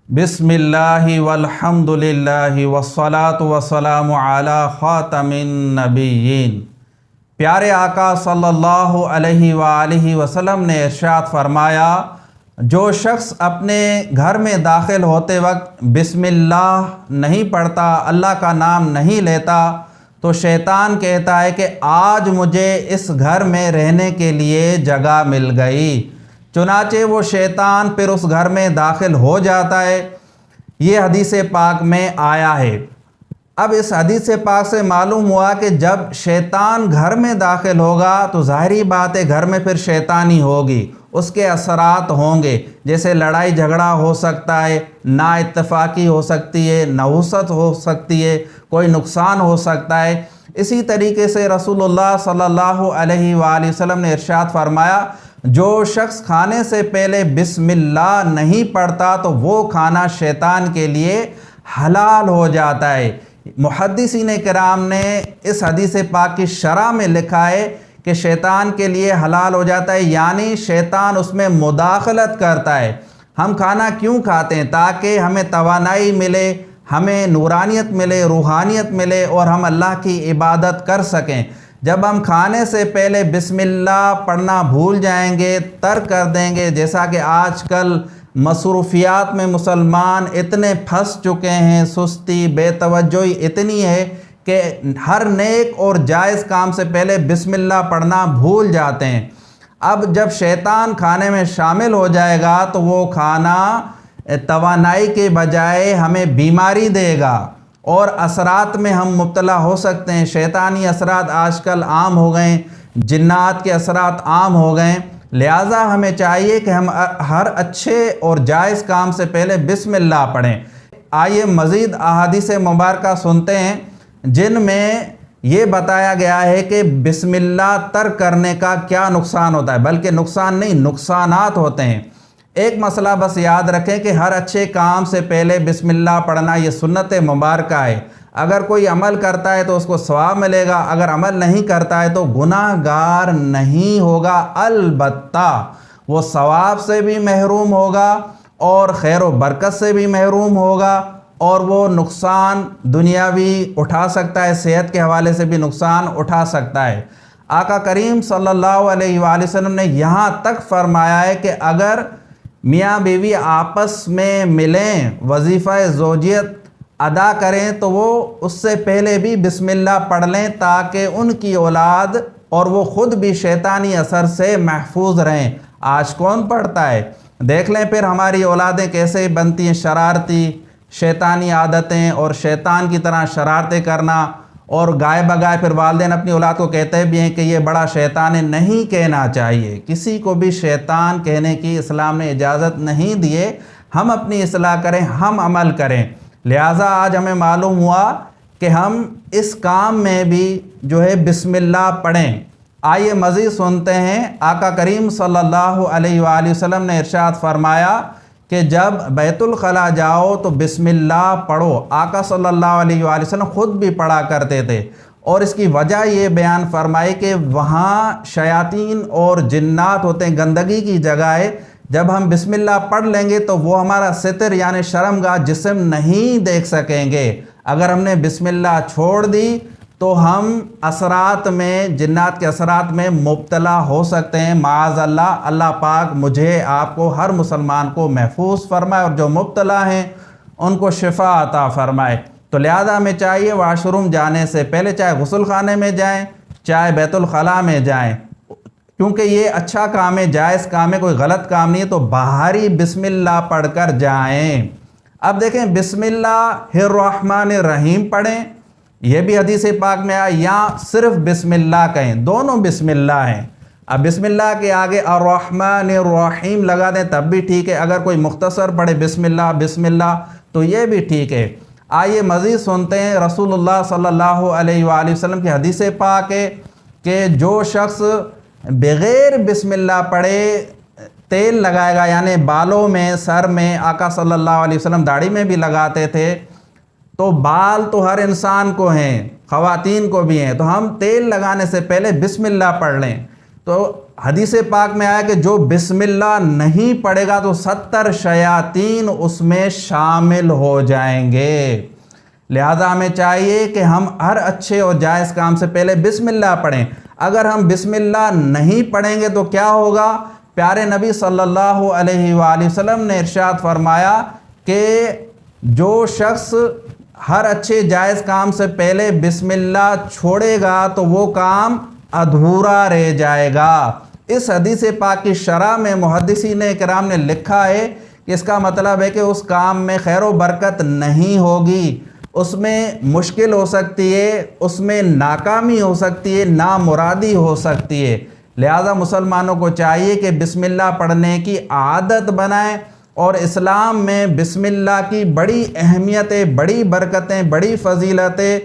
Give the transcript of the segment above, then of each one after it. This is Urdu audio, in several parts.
بسم اللہ والحمد للہ والصلاة والسلام علی خاتم النبیین۔ پیارے آقا صلی اللہ علیہ وآلہ وسلم نے ارشاد فرمایا، جو شخص اپنے گھر میں داخل ہوتے وقت بسم اللہ نہیں پڑھتا، اللہ کا نام نہیں لیتا، تو شیطان کہتا ہے کہ آج مجھے اس گھر میں رہنے کے لیے جگہ مل گئی۔ چنانچہ وہ شیطان پھر اس گھر میں داخل ہو جاتا ہے۔ یہ حدیث پاک میں آیا ہے۔ اب اس حدیث پاک سے معلوم ہوا کہ جب شیطان گھر میں داخل ہوگا تو ظاہری بات ہے گھر میں پھر شیطانی ہوگی، اس کے اثرات ہوں گے، جیسے لڑائی جھگڑا ہو سکتا ہے، نا اتفاقی ہو سکتی ہے، نحوست ہو سکتی ہے، کوئی نقصان ہو سکتا ہے۔ اسی طریقے سے رسول اللہ صلی اللہ علیہ وآلہ وسلم نے ارشاد فرمایا، جو شخص کھانے سے پہلے بسم اللہ نہیں پڑھتا تو وہ کھانا شیطان کے لیے حلال ہو جاتا ہے۔ محدثین کرام نے اس حدیث پاک کی شرح میں لکھا ہے کہ شیطان کے لیے حلال ہو جاتا ہے، یعنی شیطان اس میں مداخلت کرتا ہے۔ ہم کھانا کیوں کھاتے ہیں؟ تاکہ ہمیں توانائی ملے، ہمیں نورانیت ملے، روحانیت ملے اور ہم اللہ کی عبادت کر سکیں۔ جب ہم کھانے سے پہلے بسم اللہ پڑھنا بھول جائیں گے، ترک کر دیں گے، جیسا کہ آج کل مصروفیات میں مسلمان اتنے پھنس چکے ہیں، سستی، بے توجہی اتنی ہے کہ ہر نیک اور جائز کام سے پہلے بسم اللہ پڑھنا بھول جاتے ہیں۔ اب جب شیطان کھانے میں شامل ہو جائے گا تو وہ کھانا توانائی کے بجائے ہمیں بیماری دے گا اور اثرات میں ہم مبتلا ہو سکتے ہیں۔ شیطانی اثرات آج کل عام ہو گئے ہیں، جنات کے اثرات عام ہو گئے ہیں، لہٰذا ہمیں چاہیے کہ ہم ہر اچھے اور جائز کام سے پہلے بسم اللہ پڑھیں۔ آئیے مزید احادیث مبارکہ سنتے ہیں جن میں یہ بتایا گیا ہے کہ بسم اللہ ترک کرنے کا کیا نقصان ہوتا ہے، بلکہ نقصان نہیں، نقصانات ہوتے ہیں۔ ایک مسئلہ بس یاد رکھیں کہ ہر اچھے کام سے پہلے بسم اللہ پڑھنا یہ سنت مبارکہ ہے۔ اگر کوئی عمل کرتا ہے تو اس کو ثواب ملے گا، اگر عمل نہیں کرتا ہے تو گناہ گار نہیں ہوگا، البتہ وہ ثواب سے بھی محروم ہوگا اور خیر و برکت سے بھی محروم ہوگا، اور وہ نقصان دنیاوی اٹھا سکتا ہے، صحت کے حوالے سے بھی نقصان اٹھا سکتا ہے۔ آقا کریم صلی اللہ علیہ وآلہ وسلم نے یہاں تک فرمایا ہے کہ اگر میاں بیوی آپس میں ملیں، وظیفہ زوجیت ادا کریں تو وہ اس سے پہلے بھی بسم اللہ پڑھ لیں تاکہ ان کی اولاد اور وہ خود بھی شیطانی اثر سے محفوظ رہیں۔ آج کون پڑھتا ہے؟ دیکھ لیں پھر ہماری اولادیں کیسے بنتی ہیں، شرارتی، شیطانی عادتیں اور شیطان کی طرح شرارتیں کرنا، اور گائے بگائے پھر والدین اپنی اولاد کو کہتے بھی ہیں کہ یہ بڑا شیطان ہے۔ نہیں کہنا چاہیے، کسی کو بھی شیطان کہنے کی اسلام نے اجازت نہیں دیے۔ ہم اپنی اصلاح کریں، ہم عمل کریں۔ لہٰذا آج ہمیں معلوم ہوا کہ ہم اس کام میں بھی جو ہے بسم اللہ پڑھیں۔ آئیے مزید سنتے ہیں، آقا کریم صلی اللہ علیہ وآلہ وسلم نے ارشاد فرمایا کہ جب بیت الخلاء جاؤ تو بسم اللہ پڑھو۔ آقا صلی اللہ علیہ وآلہ وسلم خود بھی پڑھا کرتے تھے، اور اس کی وجہ یہ بیان فرمائی کہ وہاں شیاطین اور جنات ہوتے ہیں، گندگی کی جگہ ہے۔ جب ہم بسم اللہ پڑھ لیں گے تو وہ ہمارا ستر یعنی شرمگاہ جسم نہیں دیکھ سکیں گے۔ اگر ہم نے بسم اللہ چھوڑ دی تو ہم اثرات میں، جنات کے اثرات میں مبتلا ہو سکتے ہیں، معاذ اللہ۔ اللہ پاک مجھے، آپ کو، ہر مسلمان کو محفوظ فرمائے، اور جو مبتلا ہیں ان کو شفا عطا فرمائے۔ تو لہذا ہمیں چاہیے واش روم جانے سے پہلے، چاہے غسل خانے میں جائیں، چاہے بیت الخلاء میں جائیں، کیونکہ یہ اچھا کام ہے، جائز کام ہے، کوئی غلط کام نہیں ہے، تو باہری بسم اللہ پڑھ کر جائیں۔ اب دیکھیں، بسم اللہ الرحمن الرحیم پڑھیں، یہ بھی حدیث پاک میں آیا، یا صرف بسم اللہ کہیں، دونوں بسم اللہ ہیں۔ اب بسم اللہ کے آگے الرحمن الرحیم لگا دیں تب بھی ٹھیک ہے، اگر کوئی مختصر پڑھے بسم اللہ تو یہ بھی ٹھیک ہے۔ آئیے مزید سنتے ہیں، رسول اللہ صلی اللہ علیہ وآلہ وسلم کی حدیث پاک ہے کہ جو شخص بغیر بسم اللہ پڑھے تیل لگائے گا، یعنی بالوں میں، سر میں، آقا صلی اللہ علیہ وسلم داڑھی میں بھی لگاتے تھے، تو بال تو ہر انسان کو ہیں، خواتین کو بھی ہیں، تو ہم تیل لگانے سے پہلے بسم اللہ پڑھ لیں تو حدیث پاک میں آیا کہ جو بسم اللہ نہیں پڑھے گا تو 70 شیاطین اس میں شامل ہو جائیں گے۔ لہذا ہمیں چاہیے کہ ہم ہر اچھے اور جائز کام سے پہلے بسم اللہ پڑھیں۔ اگر ہم بسم اللہ نہیں پڑھیں گے تو کیا ہوگا؟ پیارے نبی صلی اللہ علیہ وآلہ وسلم نے ارشاد فرمایا کہ جو شخص ہر اچھے جائز کام سے پہلے بسم اللہ چھوڑے گا تو وہ کام ادھورا رہ جائے گا۔ اس حدیث پاک کی شرح میں محدثین کرام نے لکھا ہے کہ اس کا مطلب ہے کہ اس کام میں خیر و برکت نہیں ہوگی، اس میں مشکل ہو سکتی ہے، اس میں ناکامی ہو سکتی ہے، نامرادی ہو سکتی ہے۔ لہذا مسلمانوں کو چاہیے کہ بسم اللہ پڑھنے کی عادت بنائیں، اور اسلام میں بسم اللہ کی بڑی اہمیتیں، بڑی برکتیں، بڑی فضیلتیں،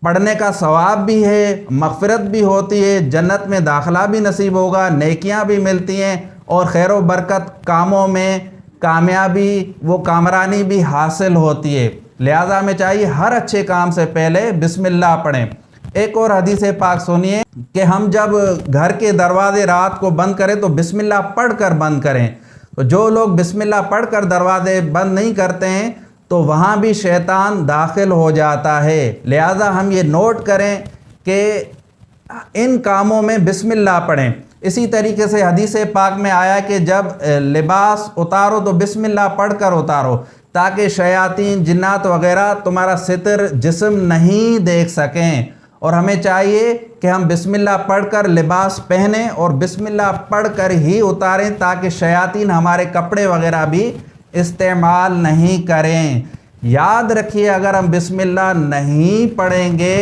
پڑھنے کا ثواب بھی ہے، مغفرت بھی ہوتی ہے، جنت میں داخلہ بھی نصیب ہوگا، نیکیاں بھی ملتی ہیں، اور خیر و برکت کاموں میں کامیابی و کامرانی بھی حاصل ہوتی ہے۔ لہذا ہمیں چاہیے ہر اچھے کام سے پہلے بسم اللہ پڑھیں۔ ایک اور حدیث پاک سنیے کہ ہم جب گھر کے دروازے رات کو بند کریں تو بسم اللہ پڑھ کر بند کریں۔ تو جو لوگ بسم اللہ پڑھ کر دروازے بند نہیں کرتے ہیں تو وہاں بھی شیطان داخل ہو جاتا ہے۔ لہذا ہم یہ نوٹ کریں کہ ان کاموں میں بسم اللہ پڑھیں۔ اسی طریقے سے حدیث پاک میں آیا کہ جب لباس اتارو تو بسم اللہ پڑھ کر اتارو، تاکہ شیاطین، جنات وغیرہ تمہارا ستر جسم نہیں دیکھ سکیں۔ اور ہمیں چاہیے کہ ہم بسم اللہ پڑھ کر لباس پہنیں اور بسم اللہ پڑھ کر ہی اتاریں، تاکہ شیاطین ہمارے کپڑے وغیرہ بھی استعمال نہیں کریں۔ یاد رکھیے اگر ہم بسم اللہ نہیں پڑھیں گے،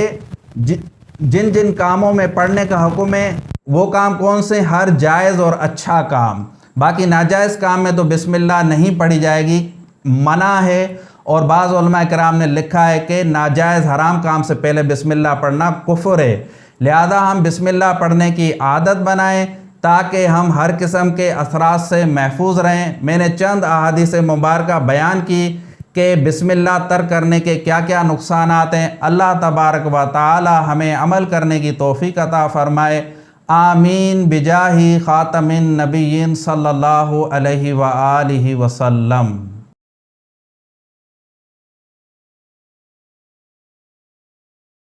جن جن کاموں میں پڑھنے کا حکم ہے وہ کام کون سے؟ ہر جائز اور اچھا کام۔ باقی ناجائز کام میں تو بسم اللہ نہیں پڑھی جائے گی، منع ہے۔ اور بعض علماء کرام نے لکھا ہے کہ ناجائز حرام کام سے پہلے بسم اللہ پڑھنا کفر ہے۔ لہذا ہم بسم اللہ پڑھنے کی عادت بنائیں تاکہ ہم ہر قسم کے اثرات سے محفوظ رہیں۔ میں نے چند احادیث مبارکہ بیان کی کہ بسم اللہ ترک کرنے کے کیا کیا نقصانات ہیں۔ اللہ تبارک و تعالی ہمیں عمل کرنے کی توفیق عطا فرمائے۔ آمین بجاہ خاتم النبیین صلی اللہ علیہ وآلہ وسلم۔